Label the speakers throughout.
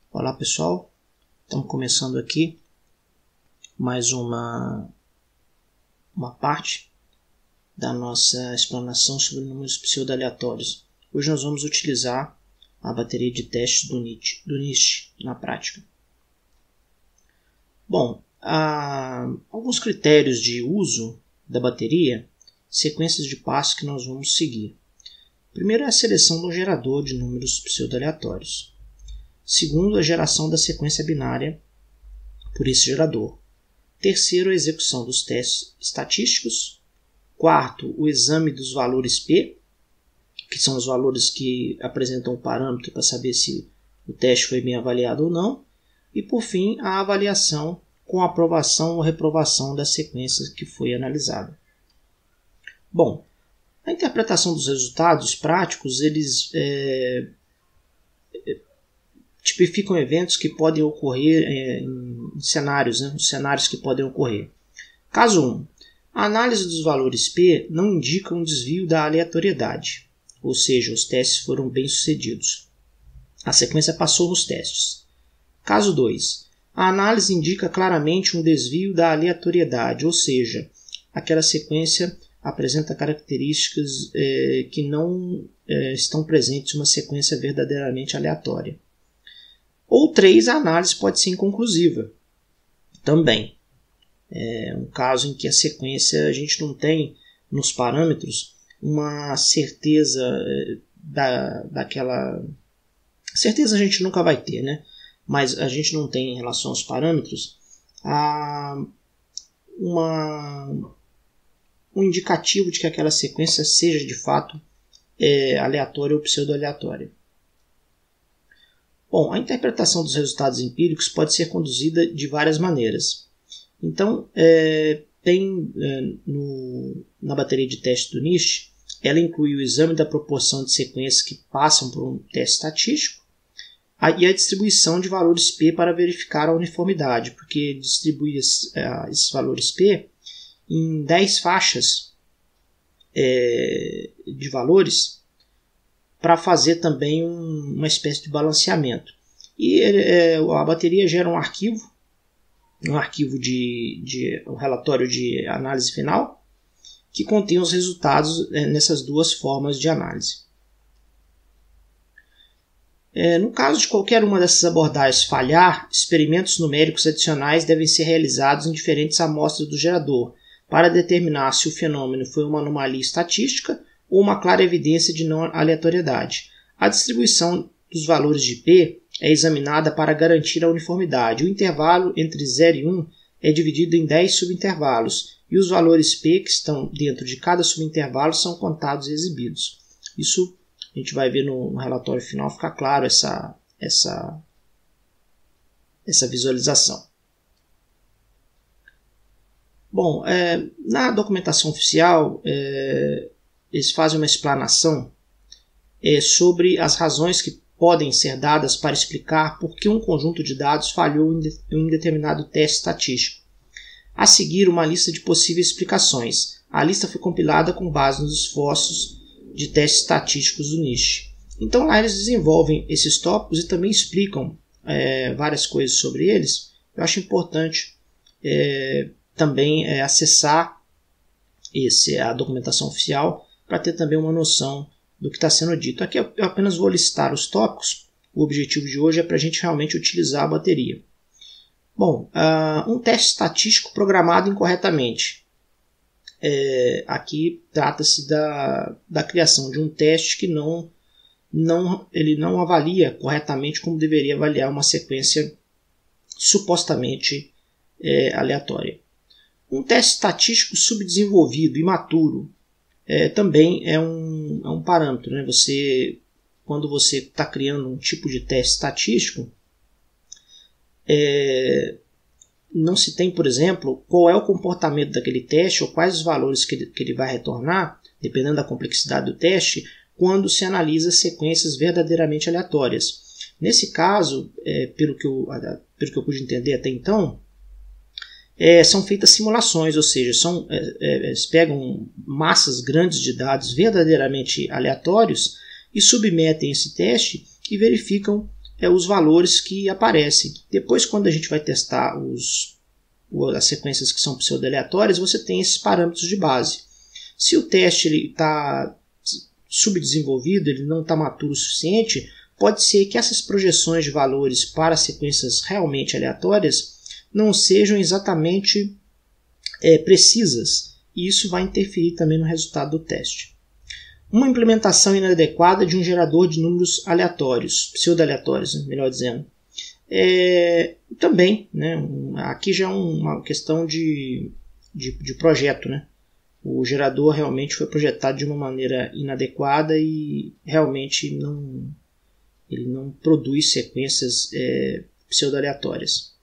Speaker 1: Olá pessoal, estamos começando aqui mais uma parte da nossa explanação sobre números pseudo-aleatórios. Hoje nós vamos utilizar a bateria de testes do NIST na prática. Bom, há alguns critérios de uso da bateria, sequências de passos que nós vamos seguir. Primeiro é a seleção do gerador de números pseudo-aleatórios. Segundo, a geração da sequência binária por esse gerador. Terceiro, a execução dos testes estatísticos. Quarto, o exame dos valores P, que são os valores que apresentam o parâmetro para saber se o teste foi bem avaliado ou não. E, por fim, a avaliação com aprovação ou reprovação da sequência que foi analisada. Bom, a interpretação dos resultados práticos, eles tipificam eventos que podem ocorrer em cenários, os cenários que podem ocorrer. Caso 1. A análise dos valores P não indica um desvio da aleatoriedade, ou seja, os testes foram bem sucedidos. A sequência passou nos testes. Caso 2. A análise indica claramente um desvio da aleatoriedade, ou seja, aquela sequência apresenta características que não estão presentes em uma sequência verdadeiramente aleatória. Ou 3, a análise pode ser inconclusiva. Também. É um caso em que a sequência a gente não tem nos parâmetros uma certeza daquela... Certeza a gente nunca vai ter, né? Mas a gente não tem em relação aos parâmetros um indicativo de que aquela sequência seja de fato aleatória ou pseudo-aleatória. Bom, a interpretação dos resultados empíricos pode ser conduzida de várias maneiras. Então, na bateria de teste do NIST, ela inclui o exame da proporção de sequências que passam por um teste estatístico e a distribuição de valores P para verificar a uniformidade, porque distribui esses valores P em 10 faixas de valores para fazer também uma espécie de balanceamento. E a bateria gera um arquivo um relatório de análise final, que contém os resultados nessas duas formas de análise. No caso de qualquer uma dessas abordagens falhar, experimentos numéricos adicionais devem ser realizados em diferentes amostras do gerador, para determinar se o fenômeno foi uma anomalia estatística ou uma clara evidência de não aleatoriedade. A distribuição dos valores de P é examinada para garantir a uniformidade. O intervalo entre 0 e 1 é dividido em 10 subintervalos, e os valores P que estão dentro de cada subintervalo são contados e exibidos. Isso a gente vai ver no relatório final, fica claro essa visualização. Bom, na documentação oficial, eles fazem uma explanação sobre as razões que podem ser dadas para explicar por que um conjunto de dados falhou em um determinado teste estatístico. A seguir, uma lista de possíveis explicações. A lista foi compilada com base nos esforços de testes estatísticos do NIST. Então lá eles desenvolvem esses tópicos e também explicam várias coisas sobre eles. Eu acho importante também acessar a documentação oficial para ter também uma noção do que está sendo dito. Aqui eu apenas vou listar os tópicos. O objetivo de hoje é para a gente realmente utilizar a bateria. Bom, um teste estatístico programado incorretamente. Aqui trata-se da criação de um teste que ele não avalia corretamente como deveria avaliar uma sequência supostamente aleatória. Um teste estatístico subdesenvolvido, imaturo, também é um parâmetro. Né? Quando você está criando um tipo de teste estatístico, não se tem, por exemplo, qual é o comportamento daquele teste ou quais os valores que ele vai retornar, dependendo da complexidade do teste, quando se analisa sequências verdadeiramente aleatórias. Nesse caso, pelo que eu pude entender até então, são feitas simulações, ou seja, eles pegam massas grandes de dados verdadeiramente aleatórios e submetem esse teste e verificam os valores que aparecem. Depois, quando a gente vai testar as sequências que são pseudo-aleatórias, você tem esses parâmetros de base. Se o teste está subdesenvolvido, ele não está maturo o suficiente, pode ser que essas projeções de valores para sequências realmente aleatórias não sejam exatamente precisas, e isso vai interferir também no resultado do teste. Uma implementação inadequada de um gerador de números aleatórios, pseudo-aleatórios, melhor dizendo. Também, né, aqui já é uma questão de projeto, né? O gerador realmente foi projetado de uma maneira inadequada e realmente ele não produz sequências pseudo-aleatórias.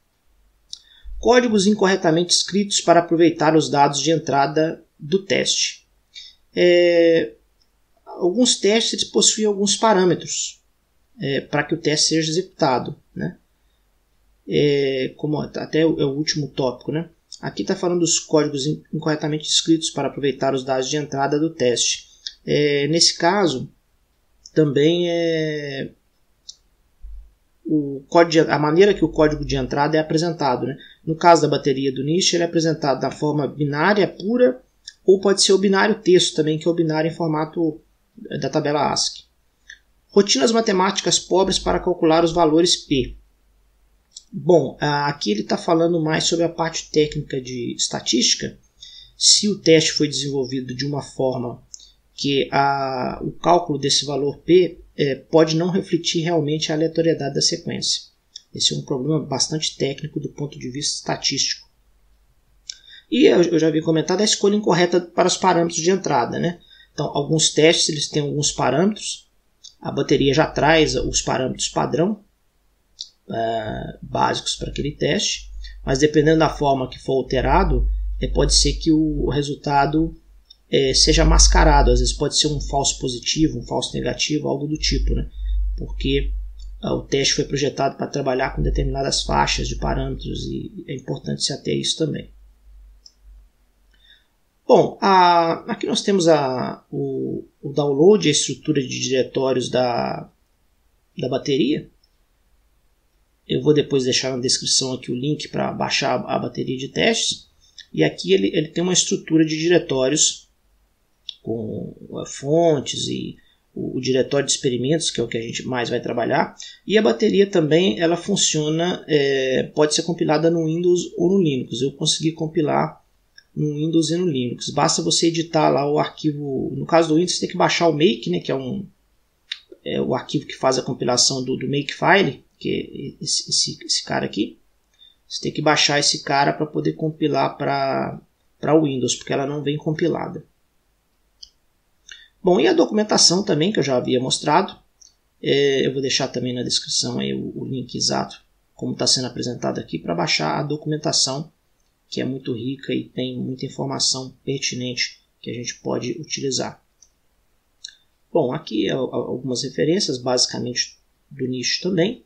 Speaker 1: Códigos incorretamente escritos para aproveitar os dados de entrada do teste. Alguns testes possuem alguns parâmetros para que o teste seja executado, né? Como até o último tópico, né? Aqui está falando dos códigos incorretamente escritos para aproveitar os dados de entrada do teste. Nesse caso, também a maneira que o código de entrada é apresentado, né? No caso da bateria do NIST, ele é apresentado da forma binária pura, ou pode ser o binário texto também, que é o binário em formato da tabela ASCII. Rotinas matemáticas pobres para calcular os valores P. Bom, aqui ele está falando mais sobre a parte técnica de estatística. Se o teste foi desenvolvido de uma forma que o cálculo desse valor P pode não refletir realmente a aleatoriedade da sequência. Esse é um problema bastante técnico do ponto de vista estatístico. E eu já havia comentado a escolha incorreta para os parâmetros de entrada, né? Então, alguns testes eles têm alguns parâmetros. A bateria já traz os parâmetros padrão básicos para aquele teste, mas dependendo da forma que for alterado, pode ser que o resultado seja mascarado. Às vezes pode ser um falso positivo, um falso negativo, algo do tipo, né? Porque o teste foi projetado para trabalhar com determinadas faixas de parâmetros e é importante se ater a isso também. Bom, aqui nós temos o download e a estrutura de diretórios da bateria. Eu vou depois deixar na descrição aqui o link para baixar a bateria de testes. E aqui ele tem uma estrutura de diretórios com fontes e o diretório de experimentos, que é o que a gente mais vai trabalhar. E a bateria também ela funciona, pode ser compilada no Windows ou no Linux. Eu consegui compilar no Windows e no Linux. Basta você editar lá o arquivo. No caso do Windows, você tem que baixar o Make, né, que é o arquivo que faz a compilação do Makefile, que é esse cara aqui. Você tem que baixar esse cara para poder compilar para o Windows, porque ela não vem compilada. Bom, e a documentação também, que eu já havia mostrado. Eu vou deixar também na descrição aí o link exato, como está sendo apresentado aqui, para baixar a documentação, que é muito rica e tem muita informação pertinente que a gente pode utilizar. Bom, aqui algumas referências, basicamente do nicho também.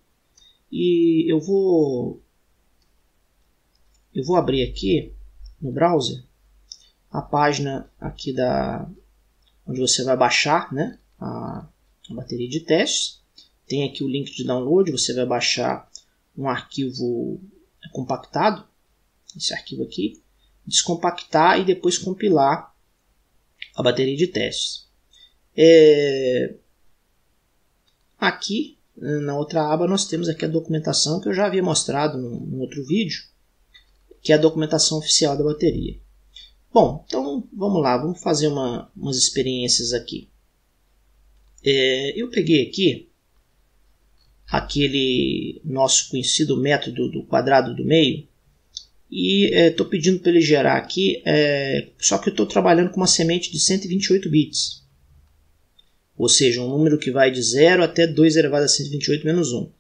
Speaker 1: E eu vou abrir aqui no browser a página aqui onde você vai baixar, né, a bateria de testes. Tem aqui o link de download, você vai baixar um arquivo compactado, esse arquivo aqui, descompactar e depois compilar a bateria de testes. Aqui na outra aba nós temos aqui a documentação que eu já havia mostrado num outro vídeo, que é a documentação oficial da bateria. Bom, então vamos lá, vamos fazer umas experiências aqui. Eu peguei aqui aquele nosso conhecido método do quadrado do meio e estou pedindo para ele gerar aqui, só que eu estou trabalhando com uma semente de 128 bits. Ou seja, um número que vai de 0 até 2 elevado a 128 menos 1.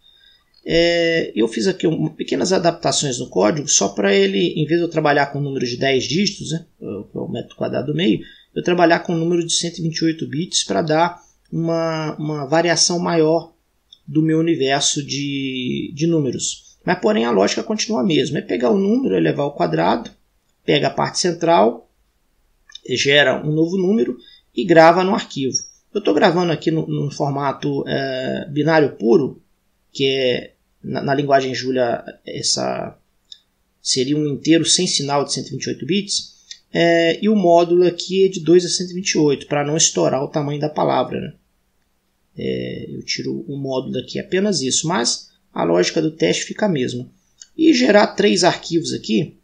Speaker 1: Eu fiz aqui pequenas adaptações no código, só para ele, em vez de eu trabalhar com um número de 10 dígitos, né, que é o método quadrado do meio, eu trabalhar com um número de 128 bits para dar uma variação maior do meu universo de números. Mas, porém, a lógica continua a mesma. É pegar o número, elevar ao quadrado, pega a parte central, gera um novo número e grava no arquivo. Eu estou gravando aqui no formato binário puro, que é, na linguagem Julia, essa seria um inteiro sem sinal de 128 bits, e o módulo aqui é de 2 a 128, para não estourar o tamanho da palavra, né? Eu tiro o módulo daqui, apenas isso, mas a lógica do teste fica a mesma. E gerar 3 arquivos aqui,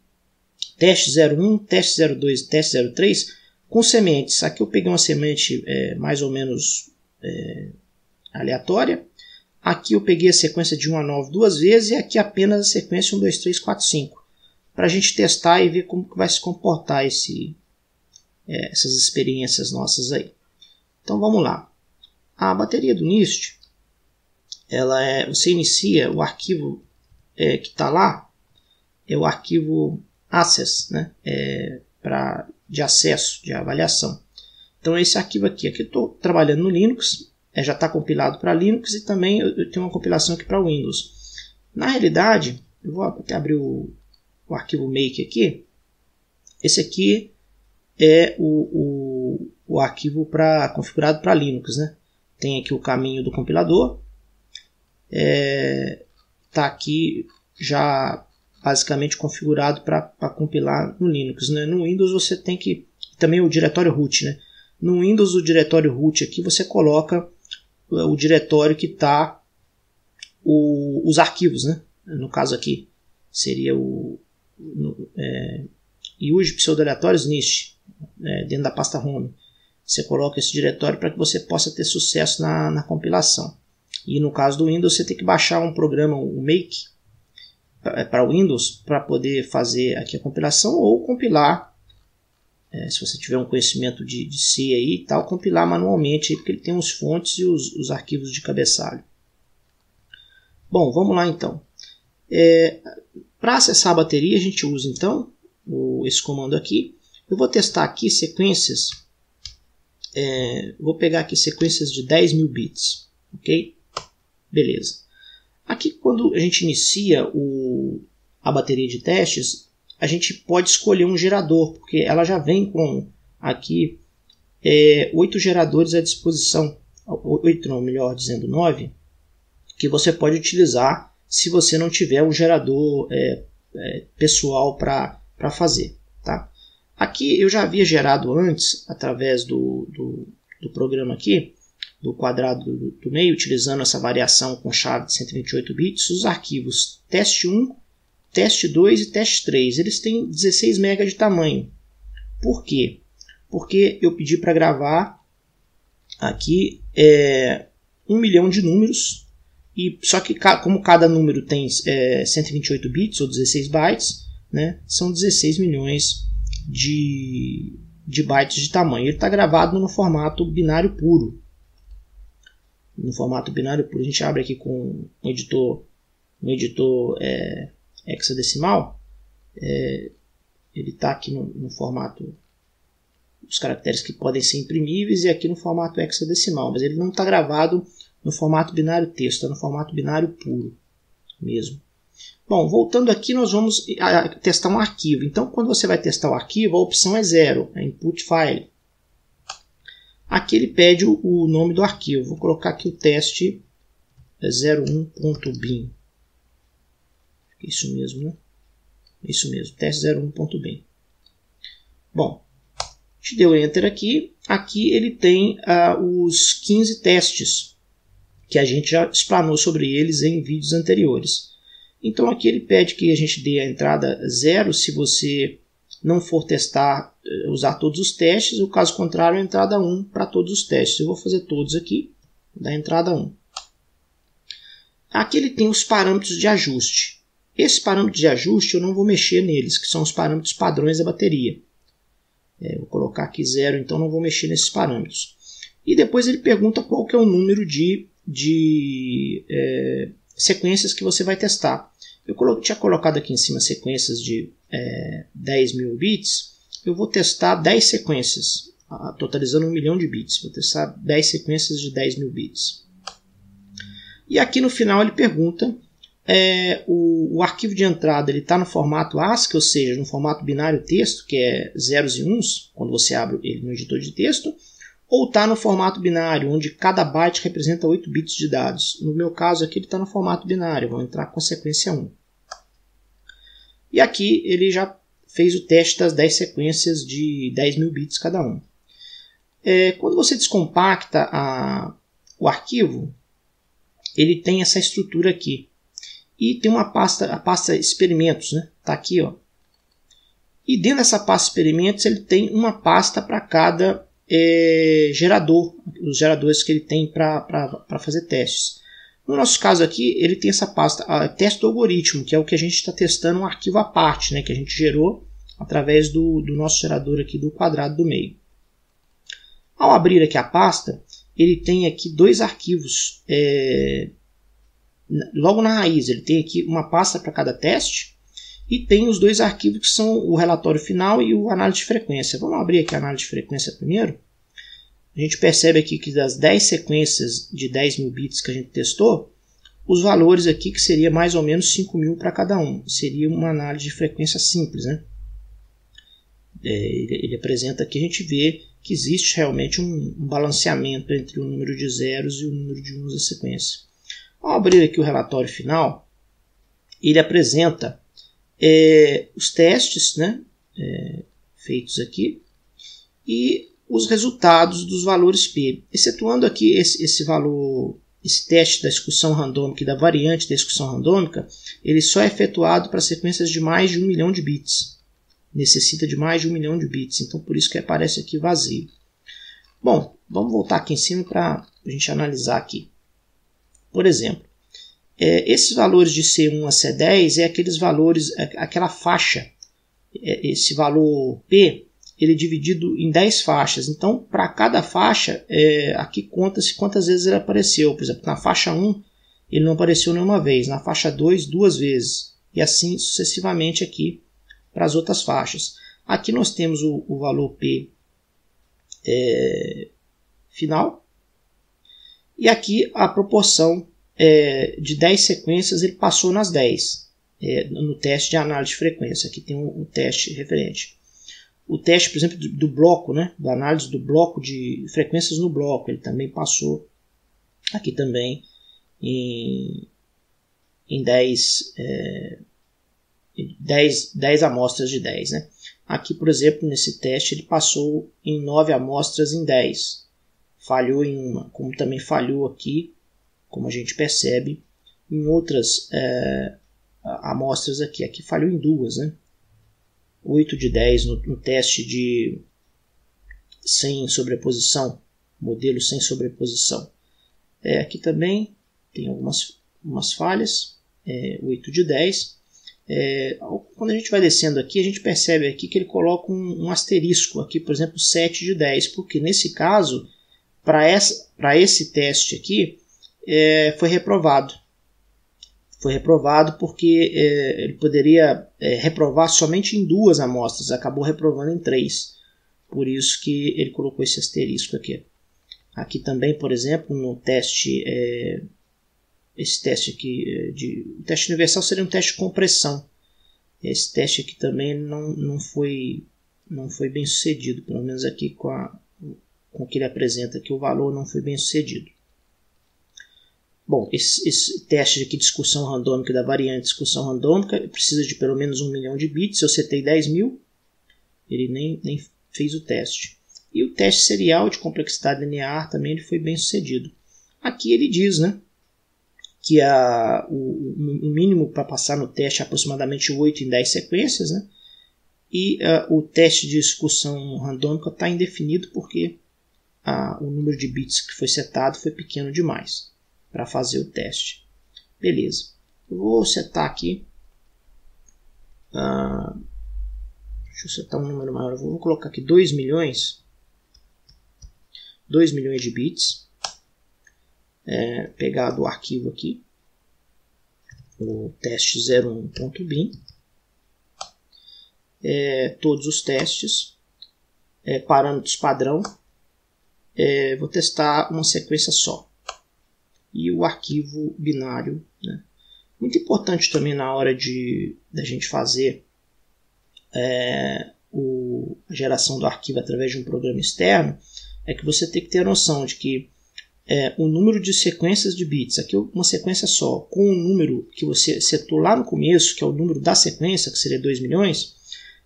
Speaker 1: teste 01, teste 02 e teste 03, com sementes. Aqui eu peguei uma semente mais ou menos aleatória. Aqui eu peguei a sequência de 1 a 9 duas vezes e aqui apenas a sequência 1, 2, 3, 4, 5. Para a gente testar e ver como que vai se comportar essas experiências nossas aí. Então vamos lá. A bateria do NIST, você inicia o arquivo que está lá, é o arquivo access, né? De acesso, de avaliação. Então esse arquivo aqui eu estou trabalhando no Linux, já está compilado para Linux e também eu tenho uma compilação aqui para Windows. Na realidade, eu vou até abrir o arquivo make aqui. Esse aqui é o arquivo configurado para Linux, né? Tem aqui o caminho do compilador. Está aqui já basicamente configurado para compilar no Linux, né? No Windows você tem que... Também o diretório root, né? No Windows o diretório root aqui você coloca o diretório que está os arquivos, né? No caso aqui seria use pseudo-aleatórios NIST, dentro da pasta home. Você coloca esse diretório para que você possa ter sucesso na compilação. E no caso do Windows você tem que baixar um programa, o Make, para o Windows, para poder fazer aqui a compilação ou compilar, se você tiver um conhecimento de C aí e tal, compilar manualmente, porque ele tem os fontes e os arquivos de cabeçalho. Bom, vamos lá então. Para acessar a bateria a gente usa então esse comando aqui. Eu vou testar aqui sequências, vou pegar aqui sequências de 10.000 bits, ok? Beleza. Aqui quando a gente inicia a bateria de testes, a gente pode escolher um gerador, porque ela já vem com aqui 8 geradores à disposição, 8 não, melhor dizendo 9, que você pode utilizar se você não tiver um gerador pessoal para fazer. Tá? Aqui eu já havia gerado antes, através do programa aqui, do quadrado do meio, utilizando essa variação com chave de 128 bits, os arquivos teste 1, teste 2 e teste 3. Eles têm 16 MB de tamanho. Por quê? Porque eu pedi para gravar aqui 1 milhão de números, só que como cada número tem 128 bits ou 16 bytes, né, são 16 milhões de bytes de tamanho. Ele está gravado no formato binário puro. No formato binário puro, a gente abre aqui com um editor hexadecimal. Ele está aqui no formato, os caracteres que podem ser imprimíveis, e aqui no formato hexadecimal, mas ele não está gravado no formato binário texto, está no formato binário puro mesmo. Bom, voltando aqui, nós vamos testar um arquivo. Então, quando você vai testar o arquivo, a opção é 0, input file. Aqui ele pede o nome do arquivo. Vou colocar aqui o teste 01.bin. Isso mesmo, né? Isso mesmo, teste 01.bin. Bom, a gente deu Enter aqui. Aqui ele tem os 15 testes, que a gente já explanou sobre eles em vídeos anteriores. Então aqui ele pede que a gente dê a entrada 0 se você não for usar todos os testes, o caso contrário, a entrada 1 para todos os testes. Eu vou fazer todos aqui, da entrada 1. Aqui ele tem os parâmetros de ajuste. Esses parâmetros de ajuste eu não vou mexer neles, que são os parâmetros padrões da bateria. Vou colocar aqui 0, então não vou mexer nesses parâmetros. E depois ele pergunta qual que é o número de sequências que você vai testar. Eu tinha colocado aqui em cima sequências de 10.000 bits. Eu vou testar 10 sequências, totalizando 1 milhão de bits. Vou testar 10 sequências de 10.000 bits. E aqui no final ele pergunta, o arquivo de entrada está no formato ASCII, ou seja, no formato binário texto, que é zeros e uns, quando você abre ele no editor de texto, ou está no formato binário, onde cada byte representa 8 bits de dados. No meu caso aqui ele está no formato binário, vou entrar com a sequência 1. E aqui ele já fez o teste das 10 sequências de 10.000 bits cada um. Quando você descompacta o arquivo, ele tem essa estrutura aqui. E tem uma pasta, a pasta experimentos, né? Tá aqui, ó. E dentro dessa pasta experimentos ele tem uma pasta para cada gerador, os geradores que ele tem para fazer testes. No nosso caso aqui, ele tem essa pasta, teste do algoritmo, que é o que a gente está testando um arquivo à parte, né? Que a gente gerou através do nosso gerador aqui do quadrado do meio. Ao abrir aqui a pasta, ele tem aqui dois arquivos. Logo na raiz, ele tem aqui uma pasta para cada teste e tem os dois arquivos que são o relatório final e o análise de frequência. Vamos abrir aqui a análise de frequência primeiro. A gente percebe aqui que das 10 sequências de 10.000 bits que a gente testou, os valores aqui que seria mais ou menos 5.000 para cada um. Seria uma análise de frequência simples, né? Ele apresenta aqui, a gente vê que existe realmente um balanceamento entre o número de zeros e o número de uns da sequência. Ao abrir aqui o relatório final, ele apresenta os testes, né, feitos aqui e os resultados dos valores P. Excetuando aqui esse valor, esse teste da execução randômica e da variante da execução randômica, ele só é efetuado para sequências de mais de 1 milhão de bits. Necessita de mais de 1 milhão de bits, então por isso que aparece aqui vazio. Bom, vamos voltar aqui em cima para a gente analisar aqui. Por exemplo, esses valores de C1 a C10 é aqueles valores, aquela faixa, esse valor P, ele é dividido em 10 faixas. Então, para cada faixa, aqui conta-se quantas vezes ele apareceu. Por exemplo, na faixa 1, ele não apareceu nenhuma vez. Na faixa 2, 2 vezes. E assim sucessivamente aqui para as outras faixas. Aqui nós temos o valor P final. E aqui a proporção de 10 sequências ele passou nas 10. No teste de análise de frequência. Aqui tem um teste referente. O teste, por exemplo, do bloco, né, da análise do bloco de frequências no bloco, ele também passou aqui também em 10 amostras de 10. Né? Aqui, por exemplo, nesse teste, ele passou em 9 amostras em 10. Falhou em uma, como também falhou aqui, como a gente percebe, em outras amostras aqui. Aqui falhou em 2, né? 8 de 10 no teste de sem sobreposição, modelo sem sobreposição. Aqui também tem algumas falhas, 8 de 10. Quando a gente vai descendo aqui, a gente percebe aqui que ele coloca um asterisco, aqui por exemplo 7 de 10, porque nesse caso, para esse teste aqui, foi reprovado. Foi reprovado porque ele poderia reprovar somente em 2 amostras, acabou reprovando em 3. Por isso que ele colocou esse asterisco aqui. Aqui também, por exemplo, no teste, esse teste aqui, o teste universal seria um teste de compressão. Esse teste aqui também não foi bem sucedido, pelo menos aqui com o que ele apresenta aqui, o valor não foi bem sucedido. Bom, esse teste aqui de discussão randômica da variante de discussão randômica precisa de pelo menos 1 milhão de bits. Eu setei 10.000, ele nem fez o teste. E o teste serial de complexidade linear também ele foi bem sucedido. Aqui ele diz, né, que o mínimo para passar no teste é aproximadamente 8 em 10 sequências, né, e o teste de discussão randômica está indefinido porque o número de bits que foi setado foi pequeno demais para fazer o teste. Beleza. Eu vou setar aqui. Deixa eu setar um número maior. Eu vou colocar aqui 2 milhões. 2 milhões de bits. Pegar do arquivo aqui. O teste 01.bin. Todos os testes. Parâmetros padrão. Vou testar uma sequência só. E o arquivo binário. Né? Muito importante também na hora da gente fazer a geração do arquivo através de um programa externo, é que você tem que ter a noção de que o número de sequências de bits, aqui uma sequência só, com o número que você setou lá no começo, que é o número da sequência, que seria 2 milhões,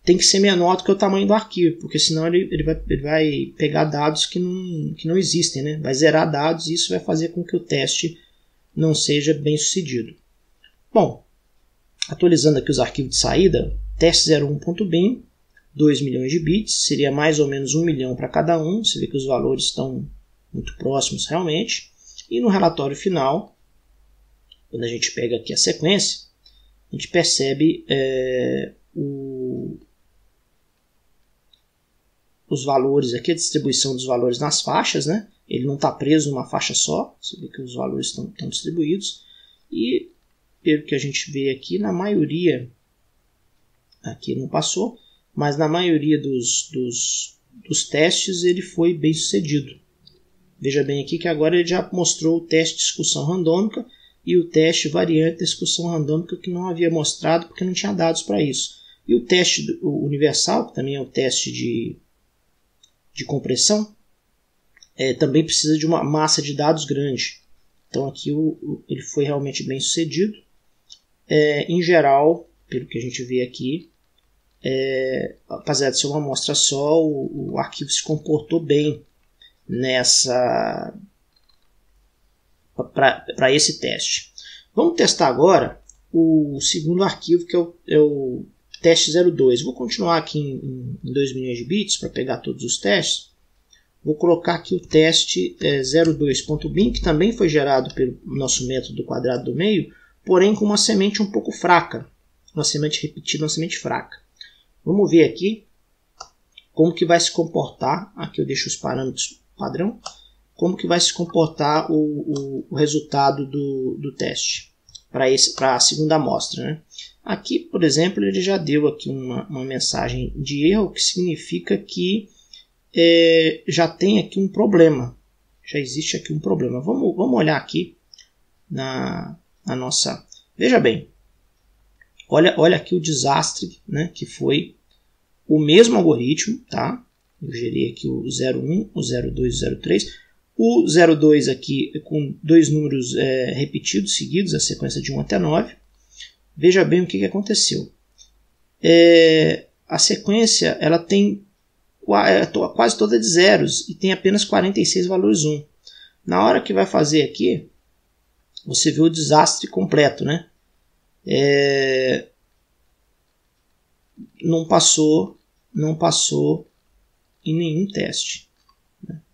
Speaker 1: tem que ser menor do que o tamanho do arquivo, porque senão ele vai pegar dados que não existem, né? Vai zerar dados e isso vai fazer com que o teste não seja bem sucedido. Bom, atualizando aqui os arquivos de saída, teste01.bin, 2 milhões de bits, seria mais ou menos 1 milhão para cada um, você vê que os valores estão muito próximos realmente. E no relatório final, quando a gente pega aqui a sequência, a gente percebe os valores aqui, a distribuição dos valores nas faixas, né? Ele não está preso numa faixa só, você vê que os valores estão distribuídos. E pelo que a gente vê aqui, na maioria, aqui não passou, mas na maioria dos testes ele foi bem sucedido. Veja bem aqui que agora ele já mostrou o teste de discussão randômica e o teste variante da discussão randômica que não havia mostrado porque não tinha dados para isso. E o teste universal, que também é o teste de compressão, também precisa de uma massa de dados grande. Então aqui ele foi realmente bem sucedido. Em geral, pelo que a gente vê aqui, apesar de ser uma amostra só, o arquivo se comportou bem para esse teste. Vamos testar agora o segundo arquivo, que é o teste 02. Vou continuar aqui em 2 milhões de bits para pegar todos os testes. Vou colocar aqui o teste 02.bin, que também foi gerado pelo nosso método do quadrado do meio, porém com uma semente um pouco fraca, uma semente repetida, uma semente fraca. Vamos ver aqui como que vai se comportar, aqui eu deixo os parâmetros padrão, como que vai se comportar o resultado do teste para a segunda amostra, né? Aqui, por exemplo, ele já deu aqui uma mensagem de erro, que significa que já tem aqui um problema, já existe aqui um problema. Vamos olhar aqui na nossa... Veja bem, olha aqui o desastre, né, que foi o mesmo algoritmo, tá? Eu gerei aqui o 01, o 02 e o 03. O 02 aqui com dois números repetidos, seguidos, a sequência de 1 até 9. Veja bem o que aconteceu. A sequência ela tem quase toda de zeros e tem apenas 46 valores 1. Na hora que vai fazer aqui, você vê o desastre completo, né? Não passou em nenhum teste.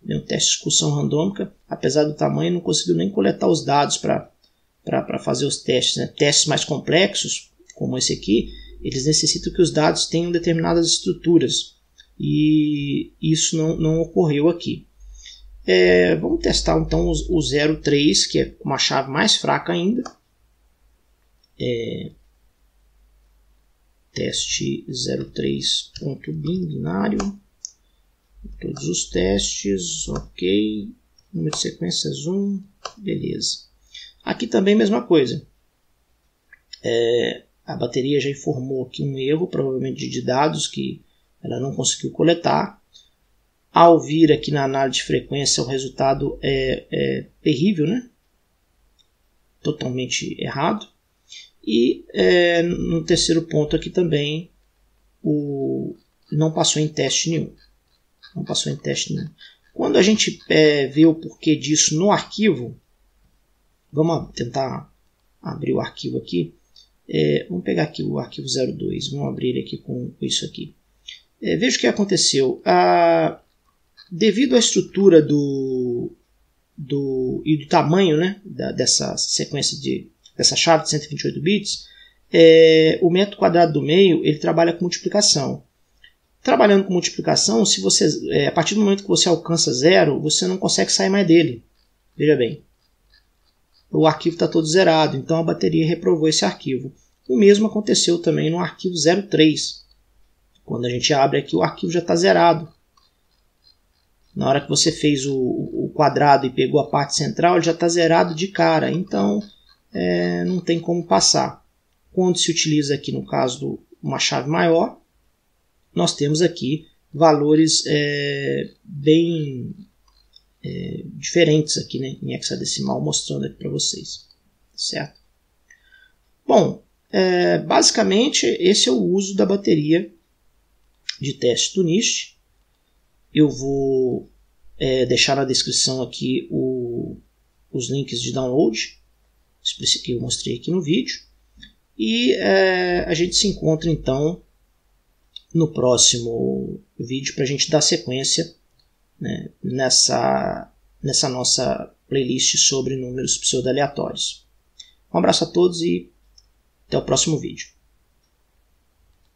Speaker 1: Nenhum teste de discussão randômica, apesar do tamanho, não conseguiu nem coletar os dados para fazer os testes, né? Testes mais complexos, como esse aqui, eles necessitam que os dados tenham determinadas estruturas. E isso não ocorreu aqui. Vamos testar então o 03, que é uma chave mais fraca ainda. Teste 03.bin binário. Todos os testes, ok. Número de sequências 1, beleza. Aqui também a mesma coisa. A bateria já informou aqui um erro, provavelmente de dados que ela não conseguiu coletar. Ao vir aqui na análise de frequência, o resultado é terrível, né? Totalmente errado. E no terceiro ponto aqui também, não passou em teste nenhum. Não passou em teste nenhum. Quando a gente vê o porquê disso no arquivo, vamos tentar abrir o arquivo aqui. Vamos pegar aqui o arquivo 02, vamos abrir ele aqui com isso aqui. Veja o que aconteceu. Devido à estrutura e do tamanho, né, dessa sequência dessa chave de 128 bits, o método quadrado do meio ele trabalha com multiplicação. Trabalhando com multiplicação, se você, a partir do momento que você alcança zero, você não consegue sair mais dele. Veja bem, o arquivo está todo zerado, então a bateria reprovou esse arquivo. O mesmo aconteceu também no arquivo 03. Quando a gente abre aqui, o arquivo já está zerado. Na hora que você fez o quadrado e pegou a parte central, ele já está zerado de cara, então não tem como passar. Quando se utiliza aqui, no caso, uma chave maior, nós temos aqui valores bem diferentes aqui, né, em hexadecimal, mostrando aqui para vocês, certo? Bom, basicamente esse é o uso da bateria de teste do NIST. Eu vou deixar na descrição aqui os links de download, que eu mostrei aqui no vídeo, e a gente se encontra então no próximo vídeo para a gente dar sequência, né, nessa nossa playlist sobre números pseudo-aleatórios. Um abraço a todos e até o próximo vídeo.